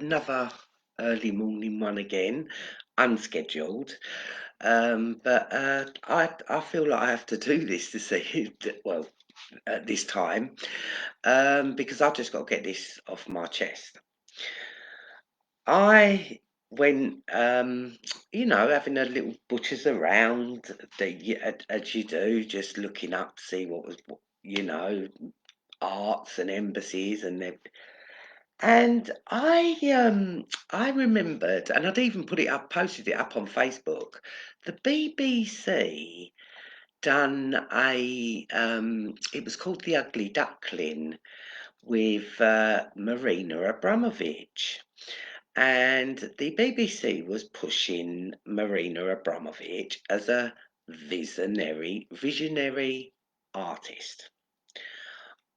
another early morning one again, unscheduled. But I feel like I have to do this to see, well, at this time, because I've just got to get this off my chest. I went, having a little butchers around, as you do, just looking up to see what was, arts and embassies and I remembered, and I'd even posted it up on Facebook. The BBC done it was called The Ugly Duckling with Marina Abramovich, and the BBC was pushing Marina Abramovich as a visionary artist.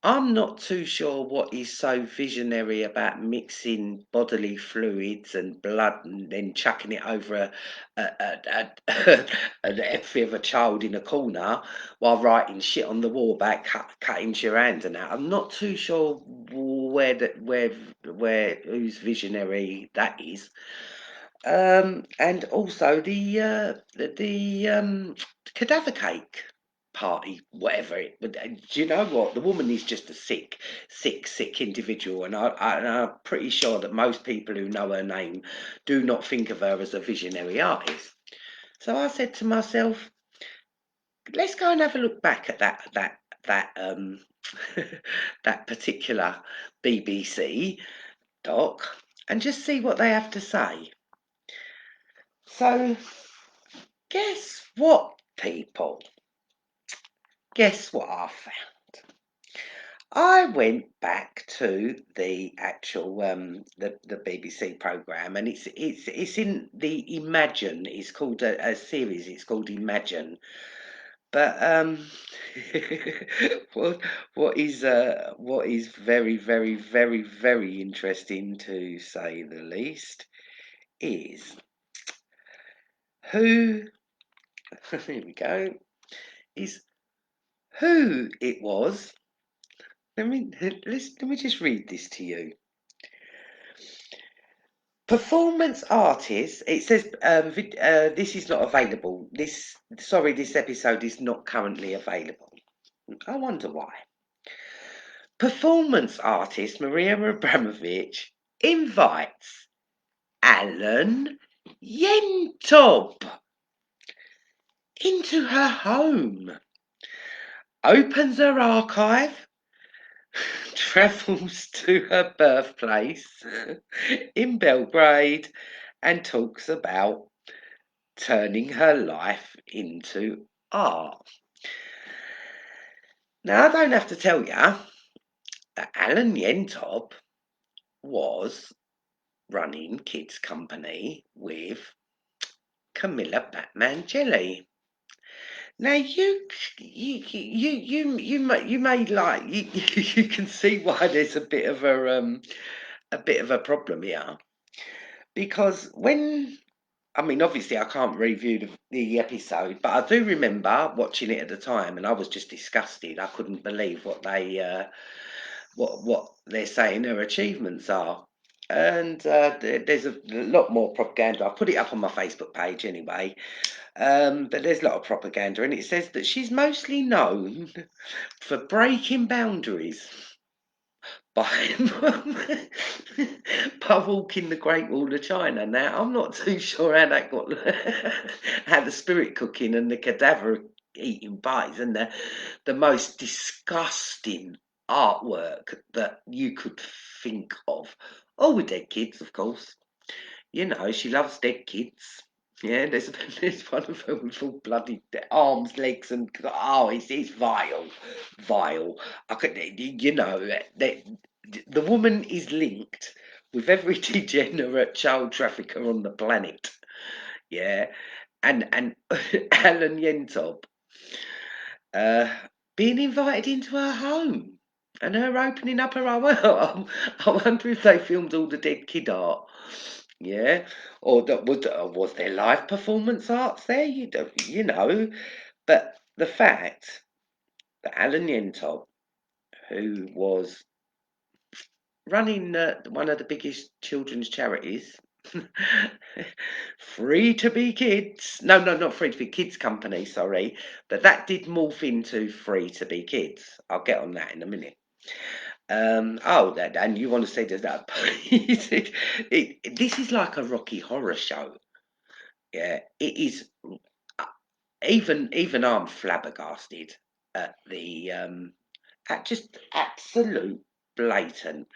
I'm not too sure what is so visionary about mixing bodily fluids and blood and then chucking it over an effie of a child in a corner while writing shit on the wall about cutting your hands and that. I'm not too sure where whose visionary that is. And also the cadaver cake party, whatever it. But do you know what? The woman is just a sick individual, and I'm pretty sure that most people who know her name do not think of her as a visionary artist. So I said to myself, let's go and have a look back at that that particular BBC doc and just see what they have to say. So, guess what, people? Guess what I found? I went back to the actual the BBC program, and it's in the Imagine. It's called a series. It's called Imagine. But what what is very interesting, to say the least, is who here we go is who it was. Let me just read this to you. Performance artists. It says this is not available. This episode is not currently available. I wonder why. Performance artist Maria Abramovich invites Alan Yentob into her home, opens her archive, travels to her birthplace in Belgrade, and talks about turning her life into art. Now, I don't have to tell you that Alan Yentob was running Kids Company with Camilla Batman Jelly. Now you may like you can see why there's a bit of a problem here, because obviously I can't review the episode, but I do remember watching it at the time, and I was just disgusted. I couldn't believe what they're saying their achievements are. And there's a lot more propaganda. I put it up on my Facebook page anyway. But there's a lot of propaganda, and it says that she's mostly known for breaking boundaries by by walking the Great Wall of China. Now, I'm not too sure how that got how the spirit cooking and the cadaver eating pies and the most disgusting artwork that you could think of. All with dead kids, of course. She loves dead kids. Yeah, there's one of them with all bloody arms, legs, and it's vile, vile. I could, the woman is linked with every degenerate child trafficker on the planet. Yeah, and Alan Yentob uh, being invited into her home and her opening up her home. I wonder if they filmed all the dead kid art. Yeah, or was there live performance arts there? You know, but the fact that Alan Yentob, who was running one of the biggest children's charities. Free to be kids. No, no, not free to be kids company, sorry. But that did morph into free to be kids. I'll get on that in a minute. Oh, that, and you want to say that? This is like a Rocky Horror show. Yeah, it is. uh, even I'm flabbergasted at the at just absolute blatant,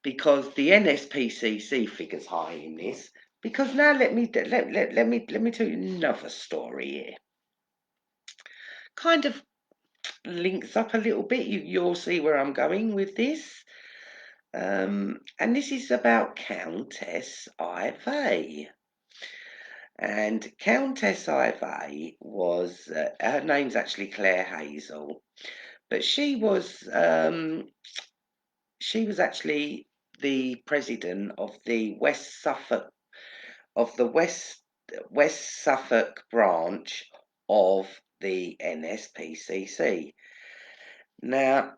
because the NSPCC figures high in this. Because now let me tell you another story here. Kind of links up a little bit. You'll see where I'm going with this. And this is about Countess Ive. And Countess Ive was her name's actually Claire Hazel, but she was actually the president of the West Suffolk branch of the NSPCC. Now,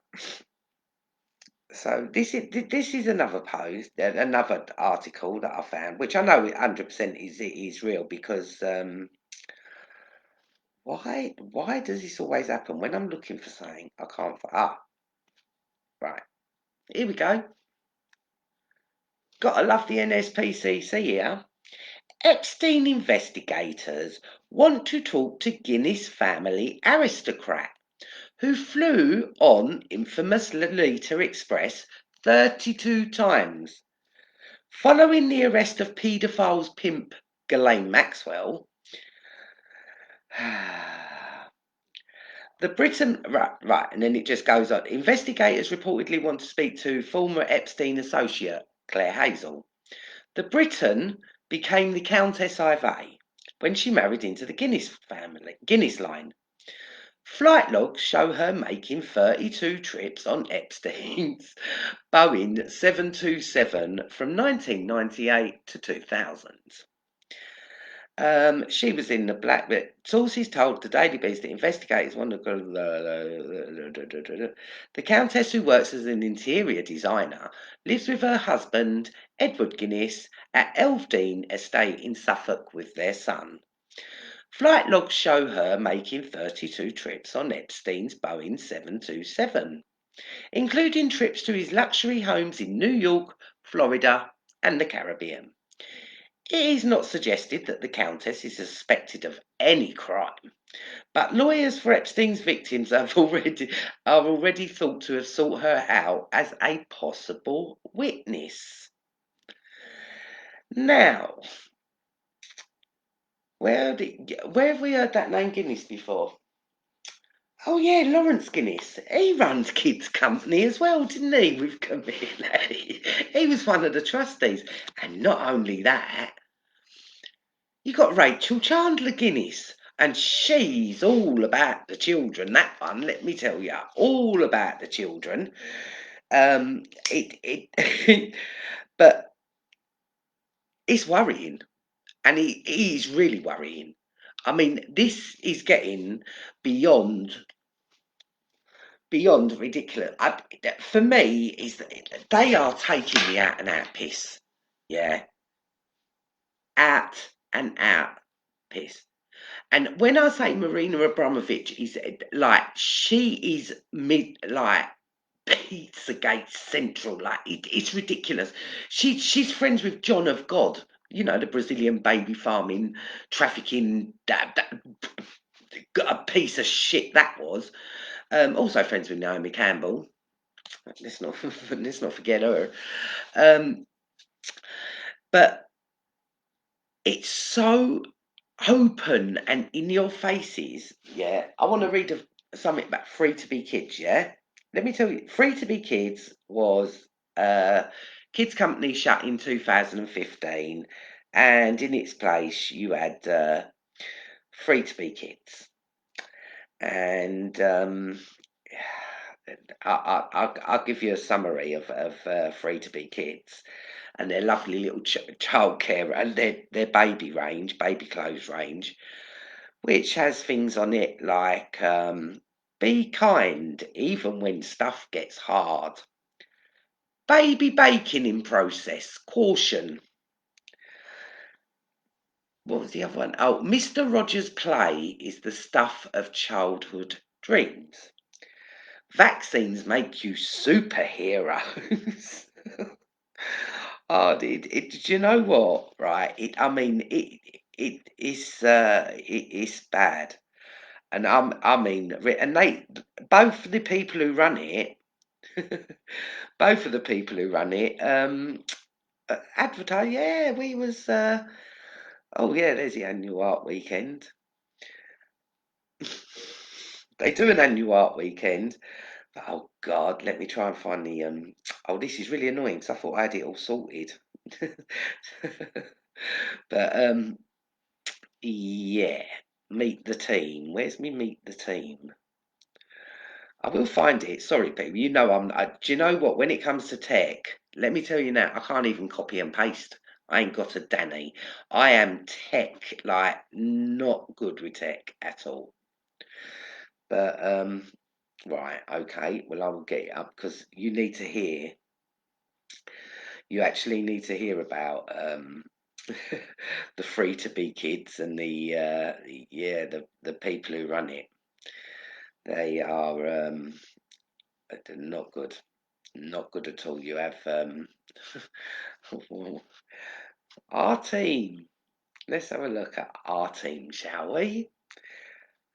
so this is another post, another article that I found, which I know 100% is real, because why does this always happen when I'm looking for something? I can't. Right, here we go. Gotta love the NSPCC here. Epstein investigators want to talk to Guinness family aristocrat who flew on infamous Lolita Express 32 times. Following the arrest of paedophile's pimp Ghislaine Maxwell, the Britain, right, and then it just goes on. Investigators reportedly want to speak to former Epstein associate Claire Hazel. The Briton became the Countess Ive when she married into the Guinness line. Flight logs show her making 32 trips on Epstein's Boeing 727 from 1998 to 2000. She was in the black. But sources told the Daily Beast that investigators want to go. The Countess, who works as an interior designer, lives with her husband, Edward Guinness, at Elvedene Estate in Suffolk with their son. Flight logs show her making 32 trips on Epstein's Boeing 727, including trips to his luxury homes in New York, Florida, and the Caribbean. It is not suggested that the Countess is suspected of any crime, but lawyers for Epstein's victims are already thought to have sought her out as a possible witness. Now, where have we heard that name Guinness before? Oh yeah, Lawrence Guinness. He runs kids' company as well, didn't he? With Camilla. He was one of the trustees, and not only that, you got Rachel Chandler Guinness, and she's all about the children. That one, let me tell you, all about the children. It, but it's worrying, and he's really worrying. I mean, this is getting beyond ridiculous. For me, is that they are taking the out and out piss. Yeah, out and out piss. And when I say Marina Abramovich is like, she is like Pizzagate Central, like it's ridiculous. She's friends with John of God, the Brazilian baby farming, trafficking, that a piece of shit that was. Also friends with Naomi Campbell. Let's not let's not forget her. Um, but it's so open and in your faces. Yeah, I want to read something about Free to Be Kids. Yeah, let me tell you, Free to Be Kids was a kids company shut in 2015, and in its place you had Free to Be Kids, and I'll give you a summary of Free to Be Kids and their lovely little childcare and their baby clothes range, which has things on it like be kind even when stuff gets hard, Baby baking in process. Caution. What was the other one? Oh, Mr. Rogers' play is the stuff of childhood dreams. Vaccines make you superheroes. Oh, do you know what? Right? I mean, it is bad, and I mean, and they both the people who run it, both of the people who run it, advertise. Yeah, we was. Oh yeah, there's the annual art weekend. They do an annual art weekend. But, oh God, let me try and find the. Oh, this is really annoying because I thought I had it all sorted. But yeah, meet the team. Where's me meet the team? I will find it. Sorry, people. You know do you know what? When it comes to tech, let me tell you now, I can't even copy and paste. I ain't got a Danny. I am tech like not good with tech at all. But right, okay. Well, I will get it up because you need to hear. You actually need to hear about the free to be kids and yeah, the people who run it. They are they're not good. Not good at all. You have our team. Let's have a look at our team, shall we?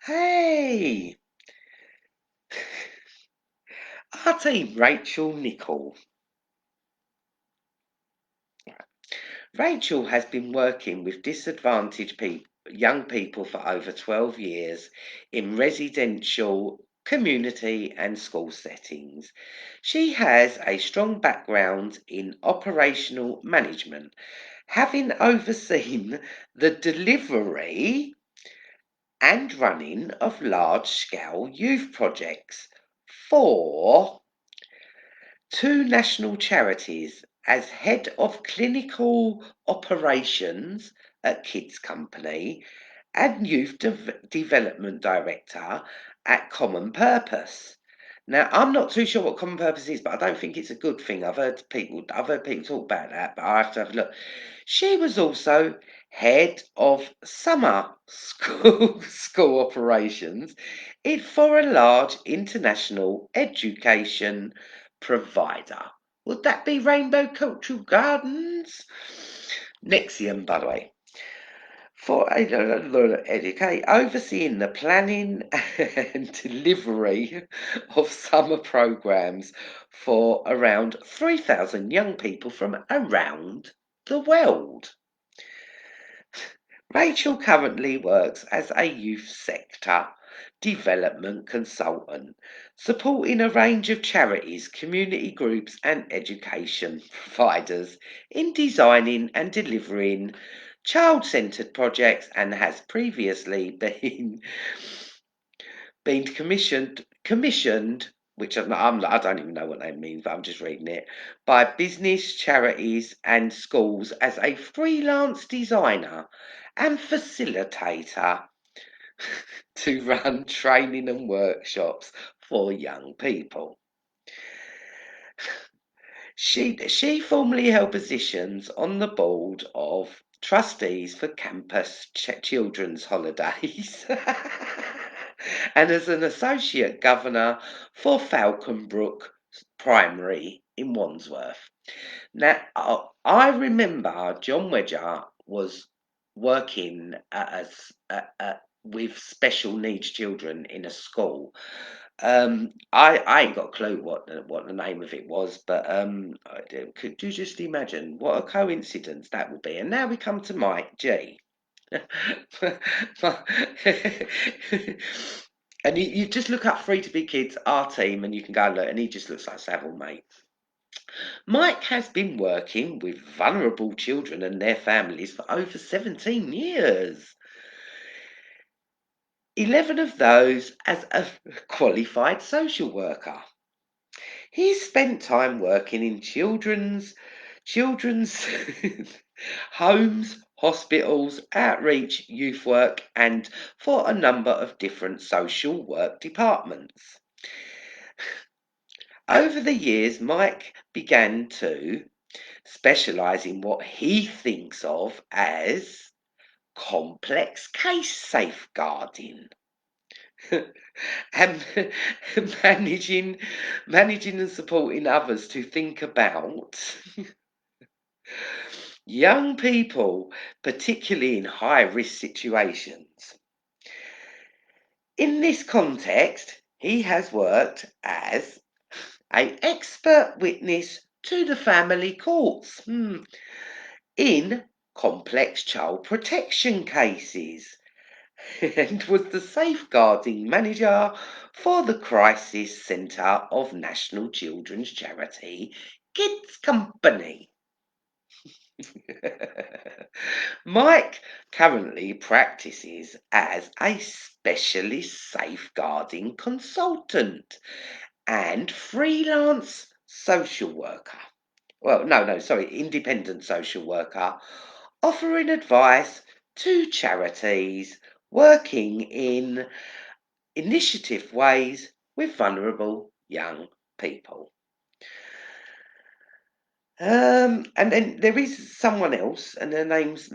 Hey, our team, Rachel Nichol. Rachel has been working with disadvantaged young people for over 12 years in residential, community, and school settings. She has a strong background in operational management, having overseen the delivery and running of large scale youth projects for two national charities as head of clinical operations at Kids Company and youth development director at Common Purpose. Now, I'm not too sure what Common Purpose is, but I don't think it's a good thing. I've heard people talk about that, but I have to have a look. She was also head of summer school operations for a large international education provider. Would that be Rainbow Cultural Gardens? Nexium, by the way. For educate, overseeing the planning and delivery of summer programs for around 3,000 young people from around the world. Rachel currently works as a youth sector development consultant, supporting a range of charities, community groups, and education providers in designing and delivering child centred projects and has previously been commissioned, which I don't even know what that means, but I'm just reading it, by business, charities, and schools as a freelance designer and facilitator to run training and workshops for young people. She formerly held positions on the board of trustees for campus children's holidays and as an associate governor for Falconbrook Primary in Wandsworth. Now, I remember John Wedger was working with special needs children in a school. I ain't got a clue what the name of it was, but could you just imagine what a coincidence that would be? And now we come to Mike G. And you just look up Free to Be Kids, our team, and you can go look, and he just looks like Savile, mate. Mike has been working with vulnerable children and their families for over 17 years. 11 of those as a qualified social worker. He spent time working in children's homes, hospitals, outreach, youth work, and for a number of different social work departments. Over the years, Mike began to specialise in what he thinks of as complex case safeguarding. And managing and supporting others to think about young people, particularly in high risk situations. In this context, he has worked as an expert witness to the family courts in complex child protection cases and was the safeguarding manager for the Crisis Centre of National Children's Charity Kids Company. Mike currently practices as a specialist safeguarding consultant and freelance social worker. Well, no, sorry, independent social worker, offering advice to charities working in initiative ways with vulnerable young people. And then there is someone else, and her name's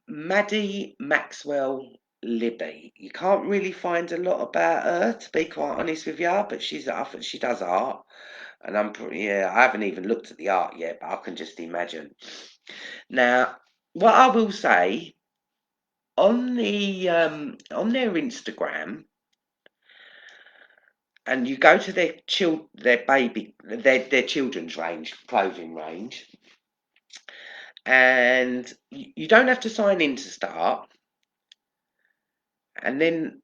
Maddie Maxwell Libby. You can't really find a lot about her, to be quite honest with you, but she does art, and I haven't even looked at the art yet, but I can just imagine. Now, what I will say on their Instagram, and you go to their children's range, clothing range, and you don't have to sign in to start. And then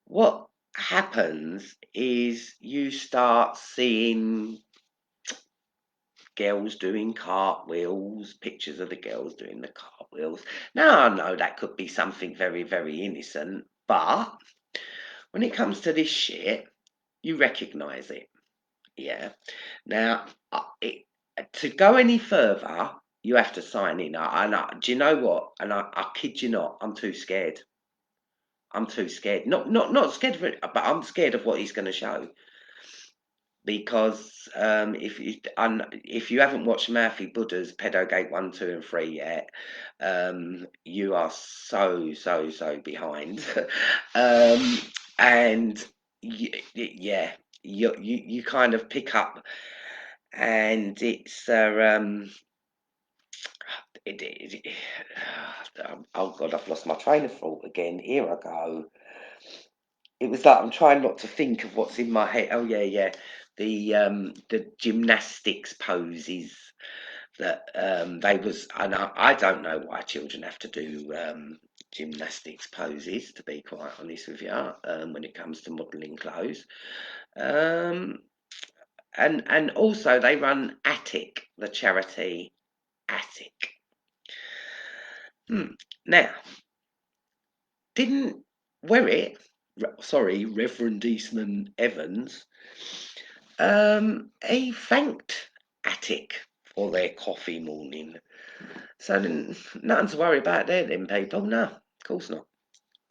what happens is you start seeing girls doing cartwheels, pictures of the girls doing the cartwheels. Now, I know that could be something very, very innocent, but when it comes to this shit, you recognise it. Yeah. Now, to go any further, you have to sign in. Do you know what? And I kid you not, I'm too scared. I'm too scared. Not scared of it, but I'm scared of what he's going to show. Because if you haven't watched Murphy Buddha's Pedogate 1, 2, and 3 yet, you are so behind. And yeah, you kind of pick up, and it's it, oh God, I've lost my train of thought again. Here I go. It was like I'm trying not to think of what's in my head. Oh yeah. The gymnastics poses that they was, and I don't know why children have to do gymnastics poses, to be quite honest with you, when it comes to modelling clothes. Um, and also they run Attic, the charity Attic. Now, didn't Werrett, Reverend Eastman Evans, he thanked Attic for their coffee morning. So nothing to worry about there, then, people. No, of course not.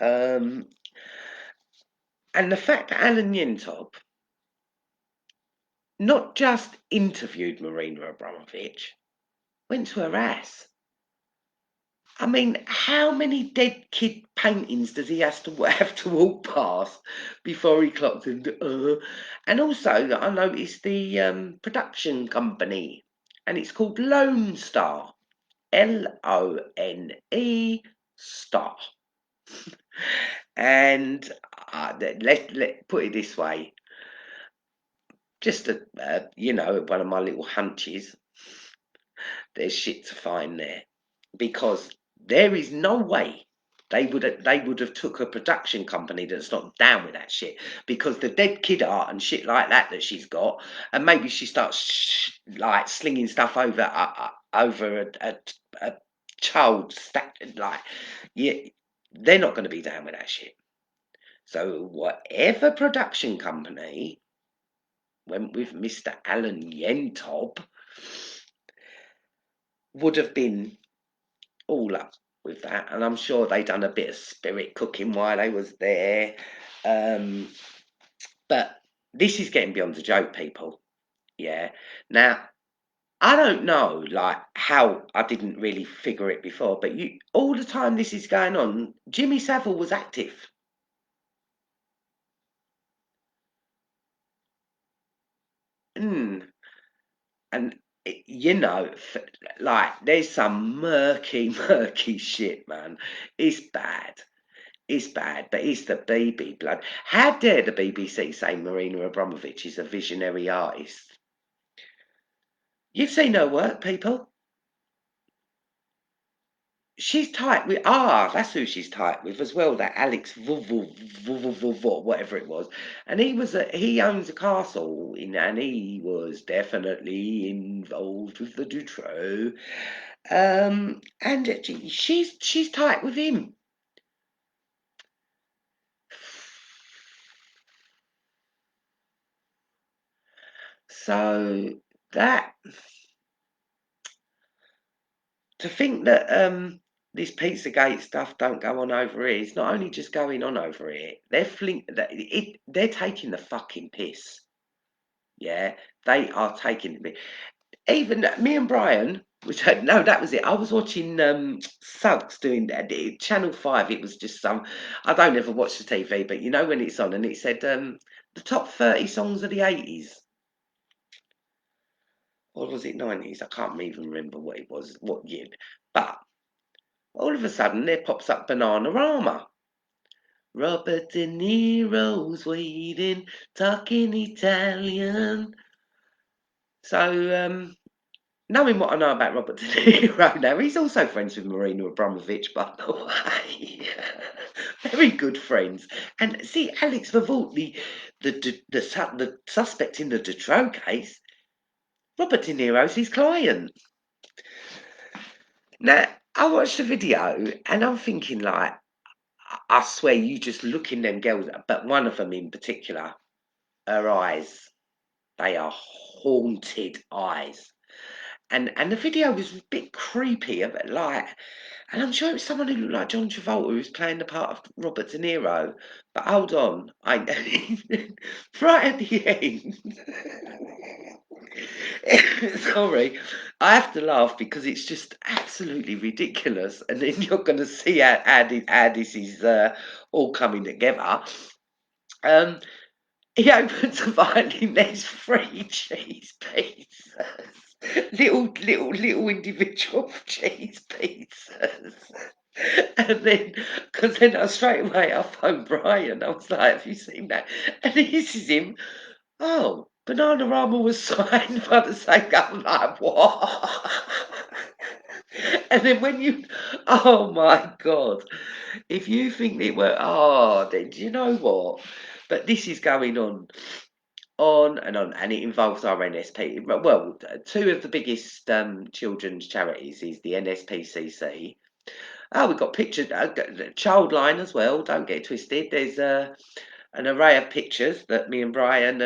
And the fact that Alan Yentop not just interviewed Marina Abramovich, went to her ass. I mean, how many dead kid paintings does he have to walk past before he clocks into? And also, I noticed the production company, and it's called Lone Star, Lone Star. And let put it this way, just one of my little hunches. There's shit to find there, because there is no way they would have took a production company that's not down with that shit, because the dead kid art and shit like that she's got, and maybe she starts like slinging stuff over a child like, yeah, they're not going to be down with that shit. So whatever production company went with Mr. Alan Yentop would have been all up with that, and I'm sure they done a bit of spirit cooking while they was there. But this is getting beyond a joke, people. Yeah. Now, I don't know, like, how I didn't really figure it before, but you all the time this is going on, Jimmy Savile was active. Mm. And you know, like, there's some murky, murky shit, man. It's bad. It's bad, but it's the BB blood. How dare the BBC say Marina Abramovich is a visionary artist? You've seen her work, people. She's tight with that's who she's tight with as well. That Alex whatever it was, and he owns a castle and he was definitely involved with the Dutroux. And she's tight with him. So that to think that this Pizzagate stuff don't go on over here, it's not only just going on over here. They're taking the fucking piss. Yeah, they are taking the piss. Even me and Brian, which no, that was it. I was watching Suggs doing that. Channel 5. It was just some. I don't ever watch the TV, but you know when it's on, and it said the top 30 songs of the 80s. Or was it 90s? I can't even remember what it was, what year. But all of a sudden, there pops up Bananarama. Robert De Niro's waiting, talking Italian. So, knowing what I know about Robert De Niro now, he's also friends with Marina Abramovich, by the way. Very good friends. And see, Alex Vervault, the suspect in the Dutroux case, Robert De Niro's his client. Now, I watched the video and I'm thinking, like, I swear you just look in them girls, but one of them in particular, her eyes, they are haunted eyes. And the video was a bit creepy, a bit like, and I'm sure it was someone who looked like John Travolta who was playing the part of Robert De Niro. But hold on, I right at the end. Sorry, I have to laugh because it's just absolutely ridiculous, and then you're going to see how this is all coming together. Um, he opens a violin. There's three cheese pizzas, little individual cheese pizzas. And then, because then I straight away I phoned Brian. I was like, "Have you seen that?" And this is him. Oh, Bananarama was signed by the same guy. I'm like, what? And then oh my God, if you think it were, then do you know what? But this is going on and on, and it involves our NSP. Well, two of the biggest children's charities is the NSPCC. Oh, we've got pictures, Childline as well. Don't get it twisted. There's an array of pictures that me and Brian,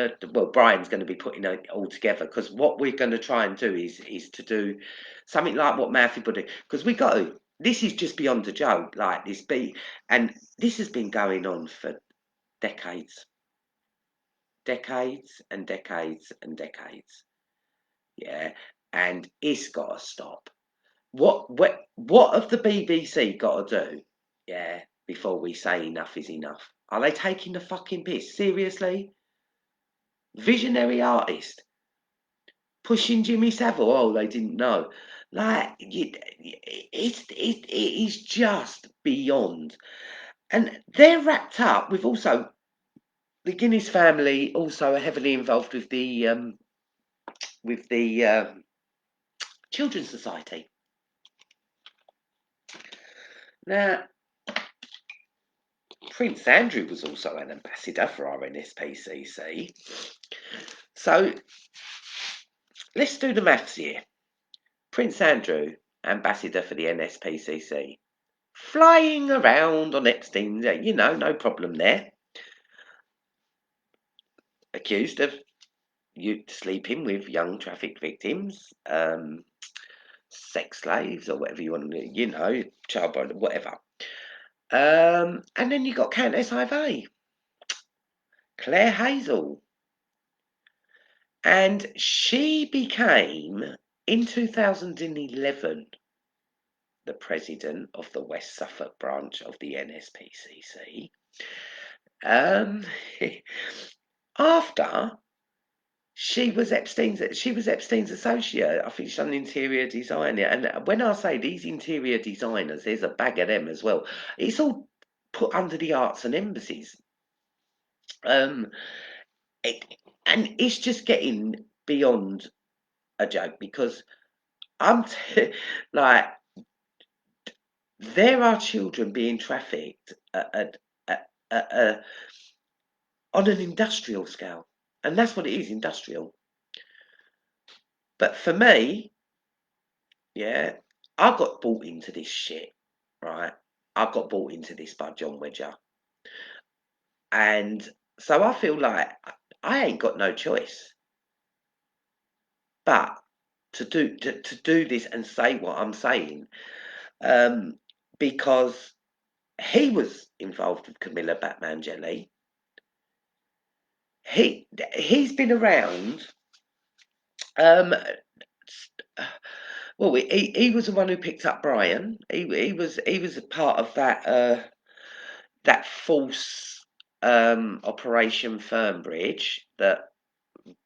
Brian's going to be putting it all together because what we're going to try and do is to do something like what Matthew put it because we got to. This is just beyond a joke, like this beat, and this has been going on for decades, decades and decades and decades. Yeah, and it's got to stop. What have the BBC got to do? Yeah, before we say enough is enough. Are they taking the fucking piss seriously? Visionary artist pushing Jimmy Savile. Oh, they didn't know. Like it is just beyond. And they're wrapped up with also the Guinness family. Also are heavily involved with the Children's Society. Now, Prince Andrew was also an ambassador for our NSPCC. So let's do the maths here. Prince Andrew, ambassador for the NSPCC. Flying around on Epstein, no problem there. Accused of you sleeping with young trafficked victims, sex slaves, or whatever you want to, child bride, whatever. And then you got Countess Ivy, Claire Hazel, And she became, in 2011, the president of the West Suffolk branch of the NSPCC. Um, after she was Epstein's associate. I think she's an interior designer. And when I say these interior designers, there's a bag of them as well. It's all put under the arts and embassies. Um, it, and it's just getting beyond a joke because I'm like, there are children being trafficked at, on an industrial scale, and that's what it is, industrial. But for me, yeah, I got bought into this shit, right? I got bought into this by John Wedger, and so I feel like I ain't got no choice but to do this and say what I'm saying, um, because he was involved with Camilla Batman Jelly. He's been around. Um, well, he was the one who picked up Brian. He was a part of that false Operation Fernbridge that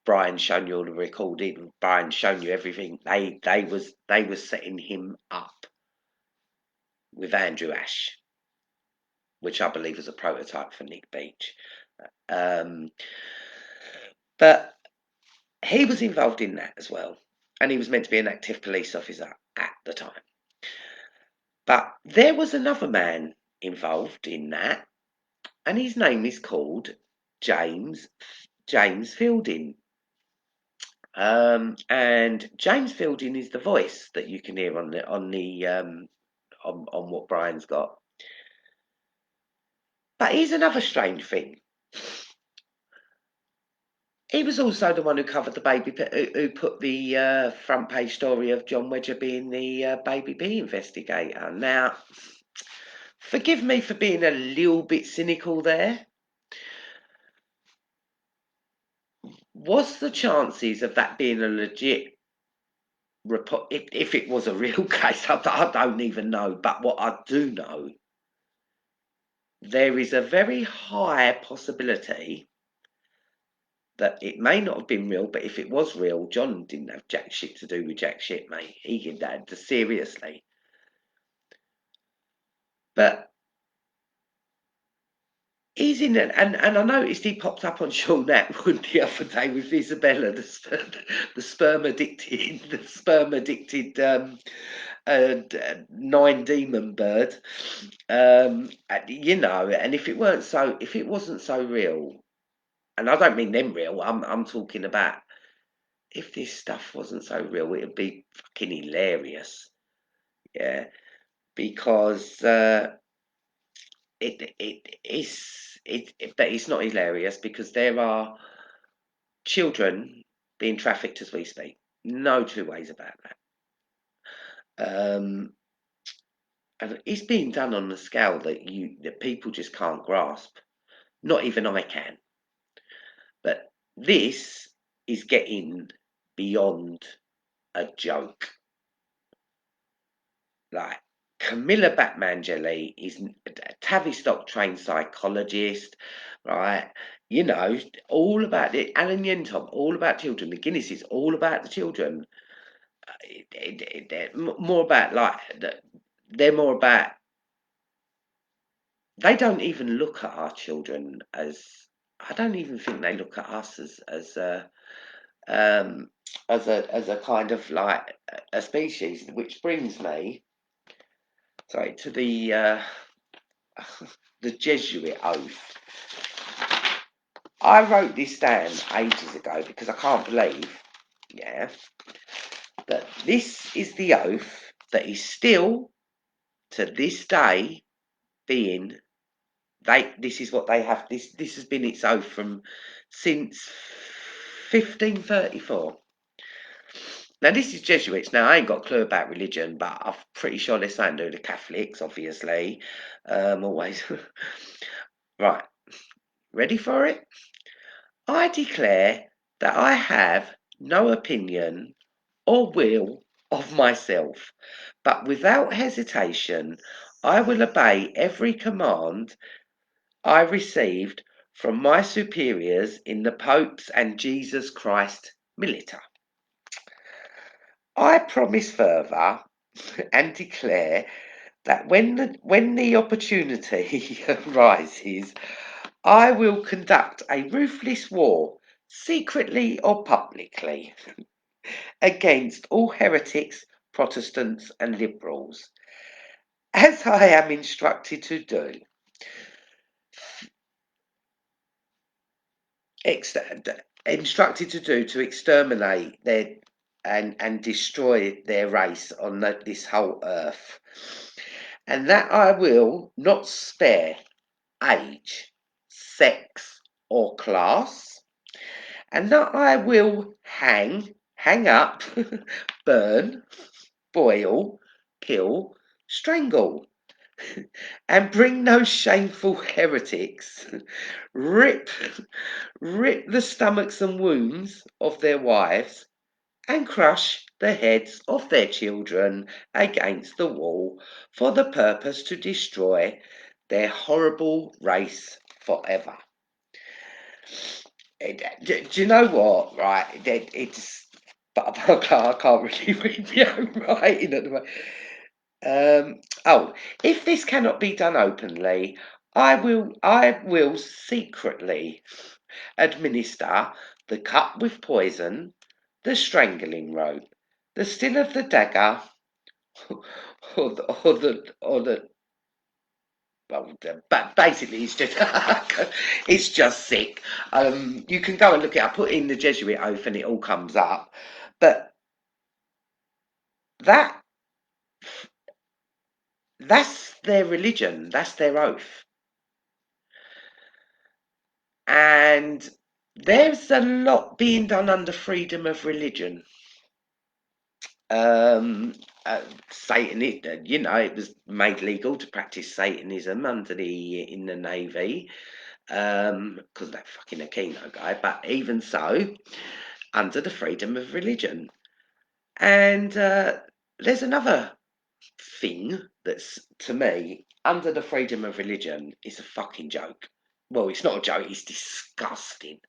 Brian shown you all the recording. Brian shown you everything. They was setting him up with Andrew Ash, which I believe was a prototype for Nick Beach. Um, but he was involved in that as well, and he was meant to be an active police officer at the time. But there was another man involved in that, and his name is called James James Fielding. And James Fielding is the voice that you can hear on what Brian's got. But here's another strange thing. He was also the one who covered the who put the front page story of John Wedger being the baby bee investigator. Now, forgive me for being a little bit cynical there. What's the chances of that being a legit report? If it was a real case, I don't even know. But what I do know, there is a very high possibility that it may not have been real, but if it was real, John didn't have jack shit to do with jack shit, mate. He did that seriously. But he's in it, and I noticed he popped up on Sean Atwood the other day with Isabella, the sperm addicted nine demon bird. And if it wasn't so real, and I don't mean them real, I'm talking about if this stuff wasn't so real, it'd be fucking hilarious. Yeah, because but it's not hilarious because there are children being trafficked as we speak. No two ways about that. And it's being done on a scale that people just can't grasp. Not even I can. But this is getting beyond a joke. Like, Camilla Batman Jelly is a Tavistock trained psychologist, right? All about it. Alan Yentom, all about children. The Guinness is all about the children. They're more about they're more about. They don't even look at our children as. I don't even think they look at us um, as a kind of like a species, which brings me sorry to the Jesuit oath. I wrote this down ages ago because I can't believe, yeah, that this is the oath that is still to this day being this is what they have this has been its oath from since 1534. Now this is Jesuits. Now I ain't got a clue about religion, but I'm pretty sure they're something to do with the Catholics, obviously. Always. Right, ready for it? I declare that I have no opinion or will of myself, but without hesitation I will obey every command I received from my superiors in the Pope's and Jesus Christ Milita. I promise further and declare that when the opportunity arises, I will conduct a ruthless war, secretly or publicly, against all heretics, Protestants, and liberals, as I am instructed to do. Ex- Instructed to do to exterminate their and destroy their race on this whole earth, and that I will not spare age, sex, or class, and that I will hang up, burn, boil, kill, strangle, and bring no shameful heretics, rip, rip the stomachs and wombs of their wives, and crush the heads of their children against the wall for the purpose to destroy their horrible race forever. Do you know what? Right, it's but I can't really read my own writing at the moment. Oh, if this cannot be done openly, I will secretly administer the cup with poison, the strangling rope, the sting of the dagger, or the well, but basically it's just it's just sick. You can go and look it up, put in the Jesuit oath, and it all comes up. But that that's their religion, that's their oath, and there's a lot being done under freedom of religion. Um, Satan, it was made legal to practice Satanism in the Navy, because that fucking Aquino guy. But even so, under the freedom of religion, and there's another thing that's to me under the freedom of religion is a fucking joke. Well, it's not a joke; it's disgusting,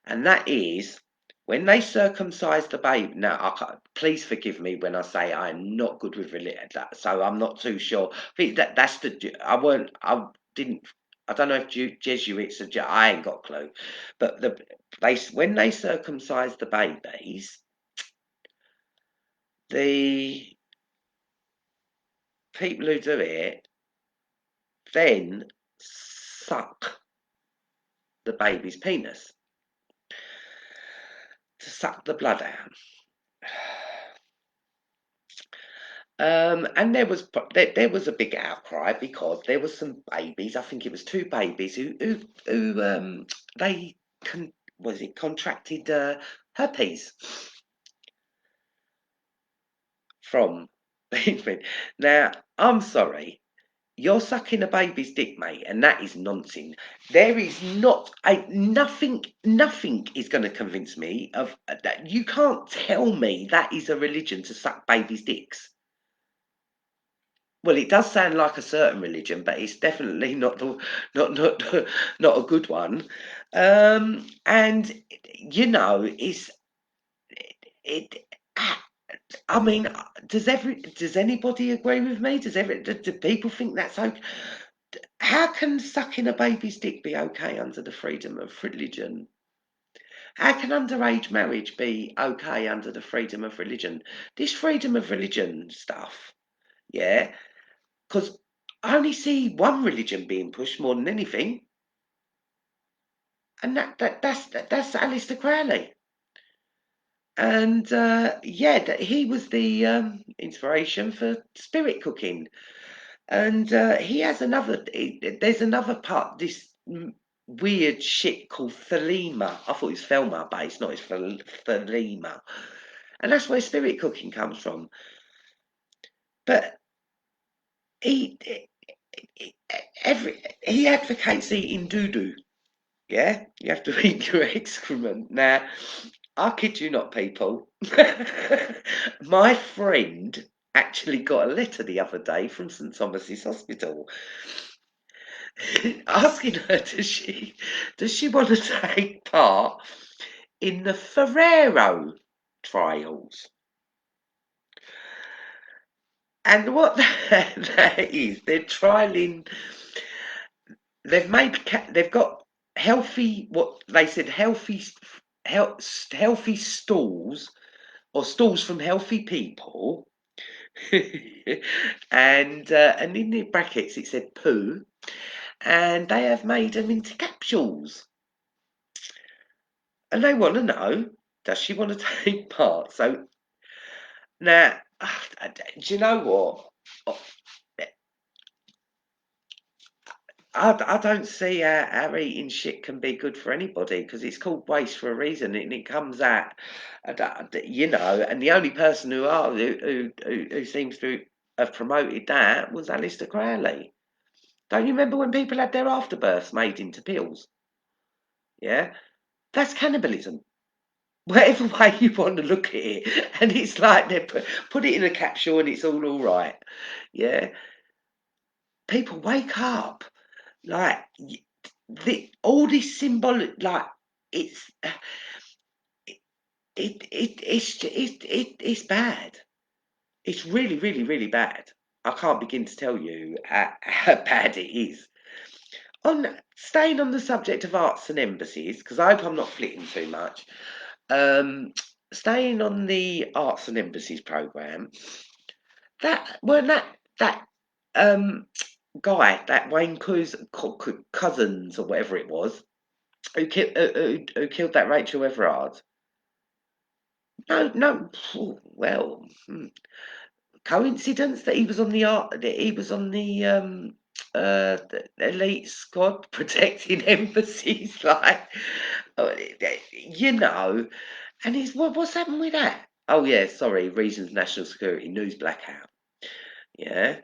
and that is when they circumcise the baby. Now, please forgive me when I say I'm not good with religion, so I'm not too sure. That's the I weren't I didn't. I don't know if Jesuits are. I ain't got a clue, but they when they circumcise the babies, the people who do it then suck the baby's penis to suck the blood out. And there was a big outcry because there was some babies. I think it was two babies who they contracted herpes from being. Now I'm sorry, you're sucking a baby's dick, mate, and that is nonsense. There is not a nothing. Nothing is going to convince me of that. You can't tell me that is a religion to suck babies' dicks. Well, it does sound like a certain religion, but it's definitely not not a good one. And it's it. I mean, does anybody agree with me? Do people think that's okay? How can sucking a baby's dick be okay under the freedom of religion? How can underage marriage be okay under the freedom of religion? This freedom of religion stuff, yeah, because I only see one religion being pushed more than anything, and that's Alistair Crowley. And yeah, he was the inspiration for spirit cooking. And he has there's another part, this weird shit called Thelema. I thought it was Thelma, but it's not, it's Thelema. And that's where spirit cooking comes from. But he, he advocates eating doo doo. Yeah, you have to eat your excrement. Now, I kid you not, people. My friend actually got a letter the other day from St Thomas's Hospital asking her does she want to take part in the Ferrero trials. And what that is, they're trialing. They've got healthy. What they said, healthy stools or stools from healthy people, and in the brackets it said poo, and they have made them into capsules, and they want to know, does she want to take part? So now, do you know what? I don't see how eating shit can be good for anybody, because it's called waste for a reason, and it comes out, and the only person who seems to have promoted that was Alistair Crowley. Don't you remember when people had their afterbirths made into pills? Yeah, that's cannibalism. Whatever way you want to look at it, and it's like they put it in a capsule and it's all right. Yeah, people wake up. Like all this symbolic, like it's it's bad. It's really, really, really bad. I can't begin to tell you how bad it is. On staying on the subject of arts and embassies, because I hope I'm not flitting too much. Um, Staying on the arts and embassies program, that um guy, that Wayne Cousins or whatever it was, who killed that Rachel Everard. No, no. Well, coincidence that he was on the the elite squad protecting embassies, like, uh, you know. And what's happened with that? Oh yeah, sorry, reasons national security, news blackout. Yeah,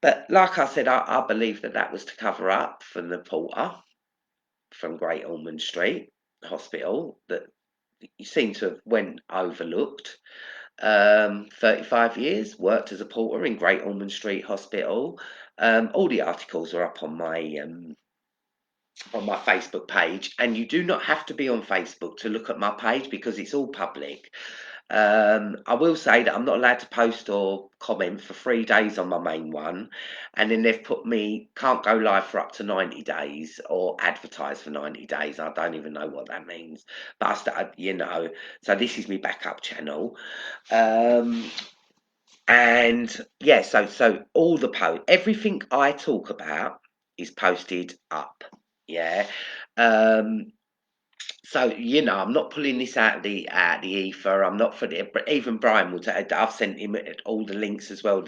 but like I said, I believe that was to cover up for the porter from Great Ormond Street Hospital that you seem to have went overlooked. 35 years, worked as a porter in Great Ormond Street Hospital. All the articles are up on my Facebook page, and you do not have to be on Facebook to look at my page because it's all public. I will say that I'm not allowed to post or comment for 3 days on my main one, and then they've put me can't go live for up to 90 days or advertise for 90 days. I don't even know what that means, but so this is my backup channel. Um, and yeah, so all the everything I talk about is posted up. Yeah. Um, so I'm not pulling this out of the ether. I'm not for the. But even Brian will say I've sent him all the links as well.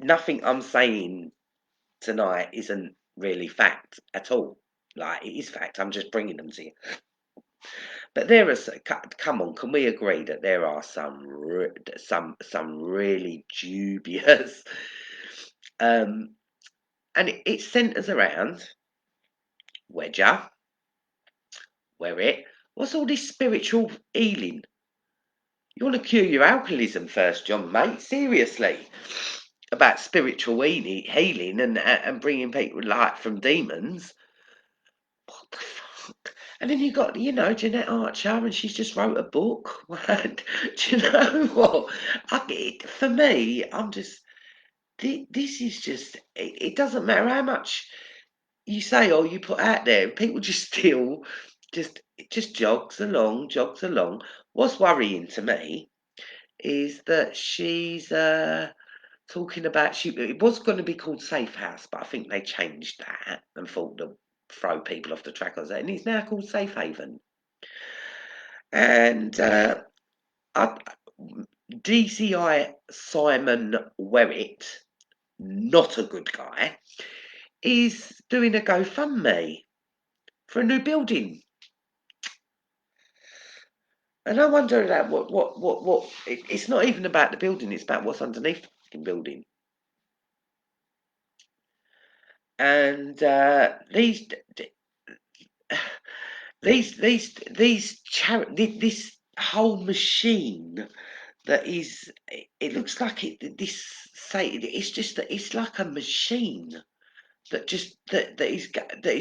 Nothing I'm saying tonight isn't really fact at all. Like, it is fact. I'm just bringing them to you. But come on, can we agree that there are some really dubious, um, and it centres around Wedger, where what's all this spiritual healing? You want to cure your alcoholism first, John, mate? Seriously, about spiritual healing and bringing people light from demons. What the fuck? And then you got, Jeanette Archer, and she's just wrote a book. Do you know what? For me, I'm just. This is just. It doesn't matter how much you say or you put out there. People just still, just it just jogs along, jogs along. What's worrying to me is that she's talking about it was going to be called Safe House, but I think they changed that and thought to throw people off the track on that, and it's now called Safe Haven. And I, DCI Simon Werrett, not a good guy, is doing a GoFundMe for a new building. And I wonder that it's not even about the building, it's about what's underneath the building. And these this whole machine that is, it looks like this, say, it's just that it's like a machine that is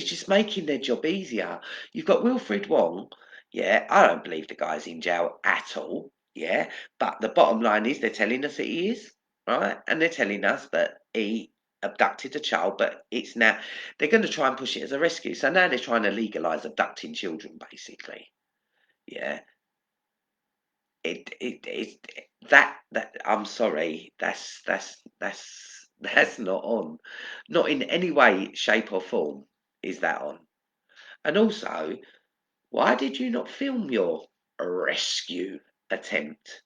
just making their job easier. You've got Wilfred Wong. Yeah, I don't believe the guy's in jail at all. Yeah, but the bottom line is they're telling us that he is, right, and they're telling us that he abducted a child, but it's now they're going to try and push it as a rescue. So now they're trying to legalize abducting children, basically. Yeah, that I'm sorry, that's not on, not in any way, shape or form is that on. And also, why did you not film your rescue attempt?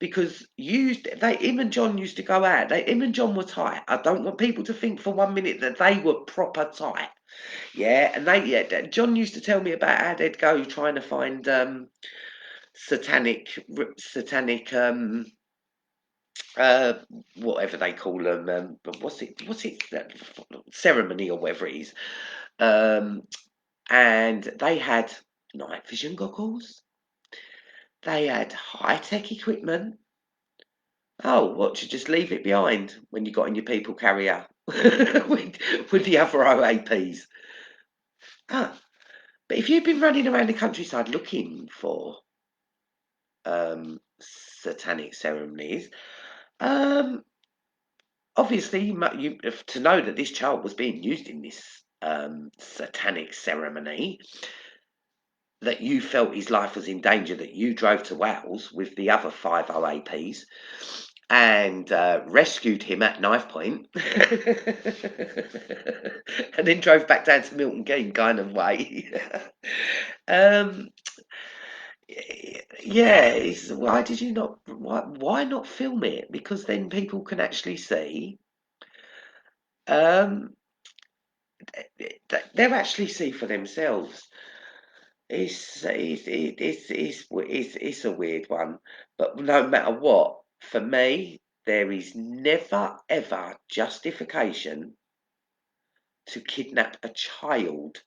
Because him and John used to go out. Him and John were tight. I don't want people to think for 1 minute that they were proper tight. Yeah, and John used to tell me about how they'd go trying to find satanic uh whatever they call them, but what's it that ceremony or whatever it is, um and they had night vision goggles, they had high-tech equipment. Oh, what, you just leave it behind when you got in your people carrier with the other OAPs? Ah, but if you've been running around the countryside looking for satanic ceremonies, um obviously, to know that this child was being used in this satanic ceremony, that you felt his life was in danger, that you drove to Wales with the other five OAPs and rescued him at knife point, and then drove back down to Milton Keynes kind of way. um, yeah, why did you not? Why not film it? Because then people can actually see. Um, they'll actually see for themselves. It's a weird one, but no matter what, for me, there is never ever justification to kidnap a child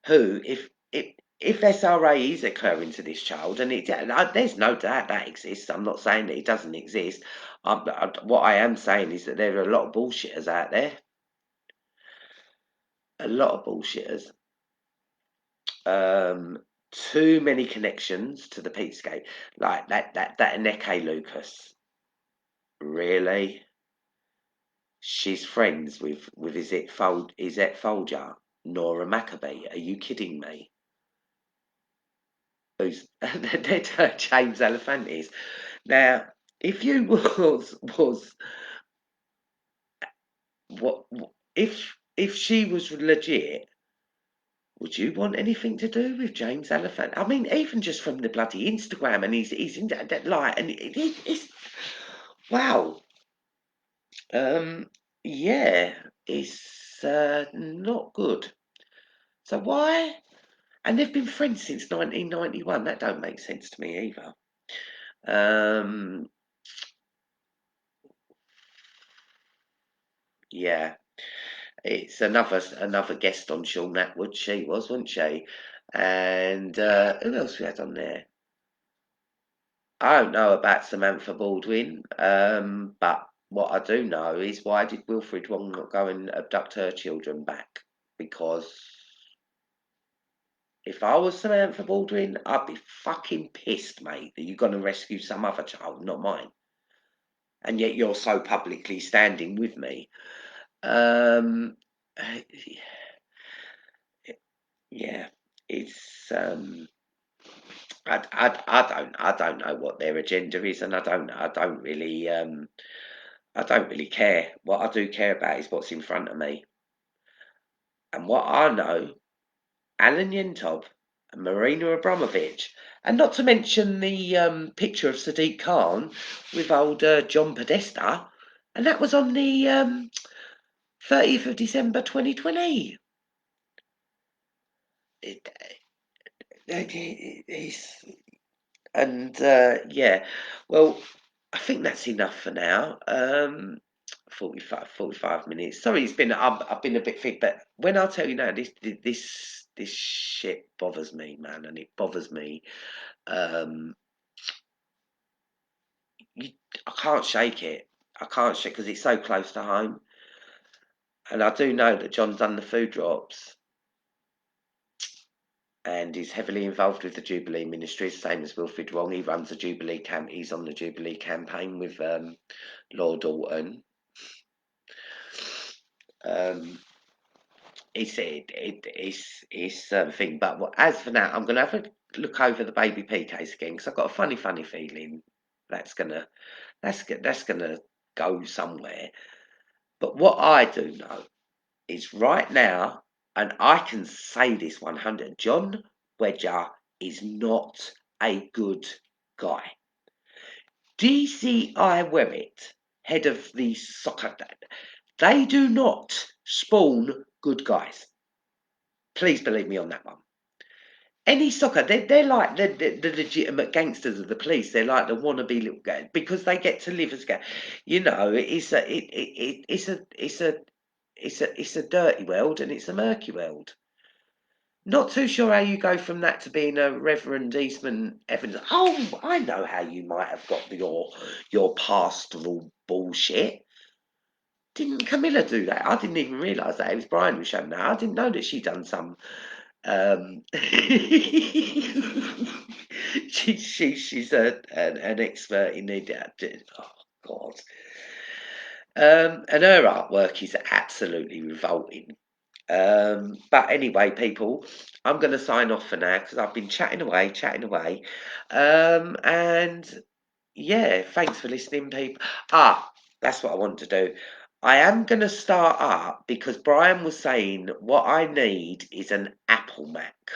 who, if SRA is occurring to this child, and there's no doubt that exists. I'm not saying that it doesn't exist. What I am saying is that there are a lot of bullshitters out there, a lot of bullshitters. Um, Too many connections to the Peterscape, like that Aneke Lucas. Really, she's friends with Izet Folger, Nora Maccabee. Are you kidding me? Who's James Alefantis? Now, if you was what if she was legit, would you want anything to do with James Elephant? I mean, even just from the bloody Instagram, and he's in that light, and it's wow. Um, yeah, it's not good. So why? And they've been friends since 1991. That don't make sense to me either. Um, yeah, it's another guest on Sean Atwood. She was, wasn't she? And who else we had on there? I don't know about Samantha Baldwin, but what I do know is, why did Wilfred Wong not go and abduct her children back? Because if I was Samantha Baldwin, I'd be fucking pissed, mate, that you're going to rescue some other child, not mine. And yet you're so publicly standing with me. Um, yeah, it's I don't know what their agenda is, and I don't really care. What I do care about is what's in front of me. And what I know, Alan Yentob and Marina Abramovich, and not to mention the picture of Sadiq Khan with old John Podesta, and that was on the 30th of December 2020. It, it's, and yeah, well, I think that's enough for now. 45 minutes. Sorry, I've been a bit thick, but when I tell you now, this shit bothers me, man, and it bothers me. Um, you, I can't shake it. I can't shake because it's so close to home, and I do know that John's done the food drops, and he's heavily involved with the Jubilee Ministries, same as Wilfred Wong. He runs the Jubilee camp. He's on the Jubilee campaign with Lord Alton. Um, he said it's thing, but as for now, I'm going to have a look over the baby P case again because I've got a funny feeling that's gonna that's gonna go somewhere. But what I do know is right now, and I can say this 100, John Wedger is not a good guy. DCI Werrett, head of the soccer, they do not spawn good guys. Please believe me on that one. Any soccer, they're like the legitimate gangsters of the police. They're like the wannabe little guys because they get to live as guys. You know, it's a dirty world and it's a murky world. Not too sure how you go from that to being a Reverend Eastman Evans. Oh, I know how you might have got your pastoral bullshit. Didn't Camilla do that? I didn't even realise that. It was Brian who showed me that. I didn't know that she'd done some. She's an expert in the. Oh God. And her artwork is absolutely revolting. But anyway, people, I'm going to sign off for now because I've been chatting away. And yeah, thanks for listening, people. That's what I want to do. I am going to start up because Brian was saying what I need is an Apple Mac.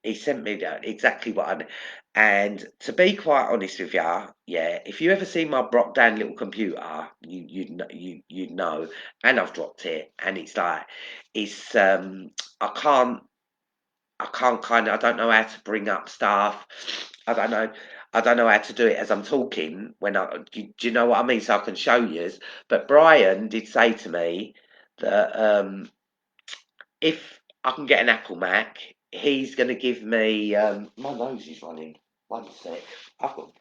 He sent me that exactly what I need. And to be quite honest with you, yeah, if you ever see my broke down little computer, you'd know. And I've dropped it, and it's like it's I can't kind of I don't know how to bring up stuff. I don't know. I don't know how to do it as I'm talking. Do you know what I mean? So I can show you. But Brian did say to me that if I can get an Apple Mac, he's going to give me. My nose is running. One sec. I've got.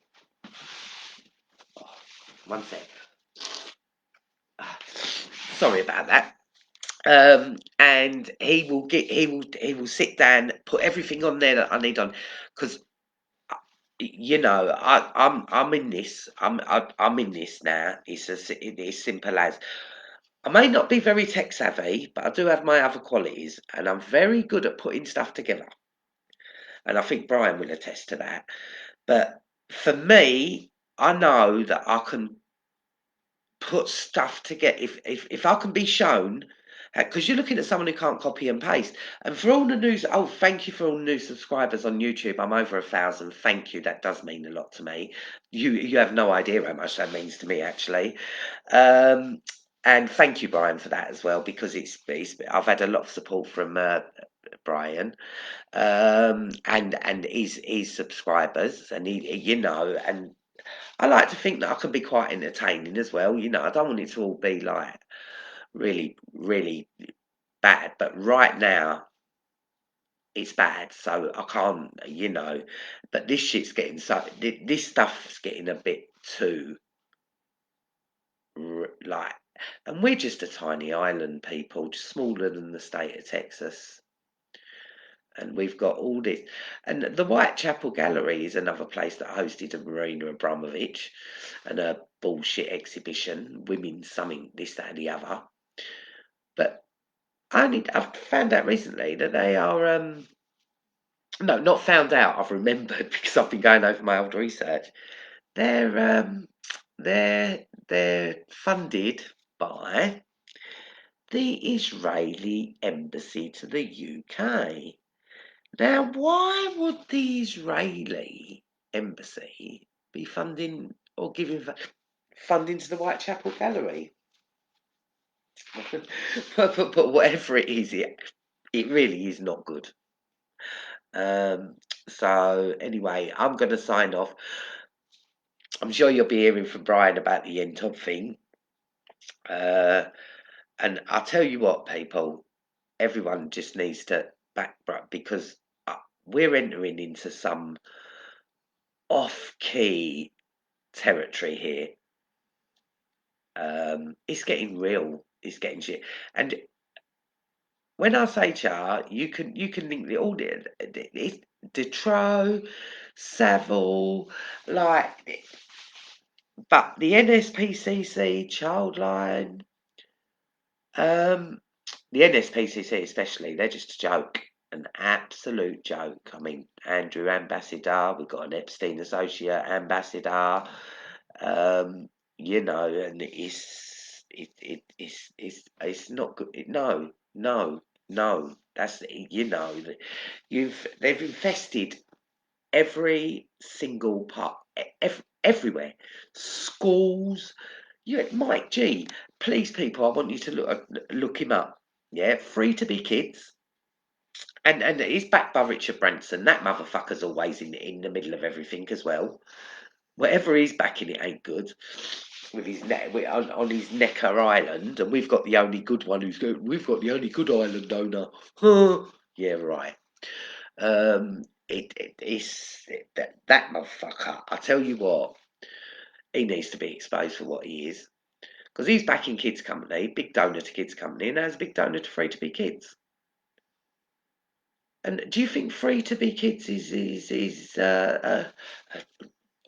One sec. Sorry about that. And he will sit down, put everything on there that I need on, because you know I'm in this. I'm in this now. It's simple as I may not be very tech savvy, but I do have my other qualities, and I'm very good at putting stuff together. And I think Brian will attest to that. But for me, I know that I can put stuff together if I can be shown because you're looking at someone who can't copy and paste. And for all the news, oh, thank you for all the new subscribers on YouTube. I'm over 1,000. Thank you. That does mean a lot to me. You have no idea how much that means to me, actually. And thank you, Brian, for that as well, because it's I've had a lot of support from Brian and his subscribers, and you know, and I like to think that I can be quite entertaining as well. You know, I don't want it to all be like really bad, but right now it's bad, so I can't, you know. But this shit's getting this stuff's getting a bit too like, and we're just a tiny island, people, just smaller than the state of Texas. And we've got all this. And the Whitechapel Gallery is another place that hosted a Marina Abramovich and a bullshit exhibition, women's something, this, that, and the other. But I've found out recently that they are, no, not found out, I've remembered because I've been going over my old research. They're, they're funded by the Israeli embassy to the UK. Now, why would the Israeli embassy be funding or giving funding to the Whitechapel Gallery? But whatever it is, it really is not good. So anyway, I'm going to sign off. I'm sure you'll be hearing from Brian about the Yentob thing. And I'll tell you what, people, everyone just needs to because we're entering into some off-key territory here. It's getting real. It's getting shit. And when I say char, you can link the all it's Detroit, Savile, like, but the NSPCC, Childline, um, the NSPCC especially, they're just a joke, an absolute joke. I mean, Andrew Ambassador, we've got an Epstein Associate Ambassador, um, and it's not good. No, no, no. That's they've infested every single part, everywhere, schools. Mike G, please, people, I want you to look him up. Yeah, free to be kids. And he's backed by Richard Branson. That motherfucker's always in the middle of everything as well. Whatever he's backing, it ain't good. With his on his Necker Island, and we've got the only good one. We've got the only good island owner. Huh. Yeah, right. That motherfucker. I tell you what, he needs to be exposed for what he is, because he's backing Kids Company, big donor to Kids Company, and has a big donor to Free to Be Kids. And do you think Free to Be Kids is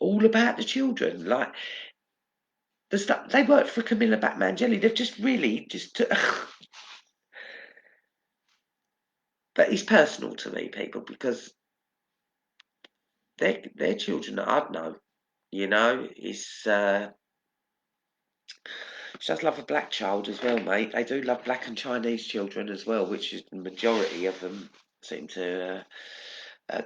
all about the children? Like the stuff they work for Camilla Batman Jelly, they've just really just. But it's personal to me, people, because they're children that I'd know. It's she does love a black child as well, mate. They do love black and Chinese children as well, which is the majority of them seem to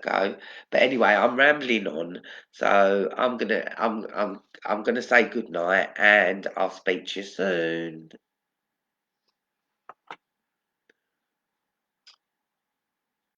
go. But anyway, I'm rambling on, so I'm gonna say good night, and I'll speak to you soon.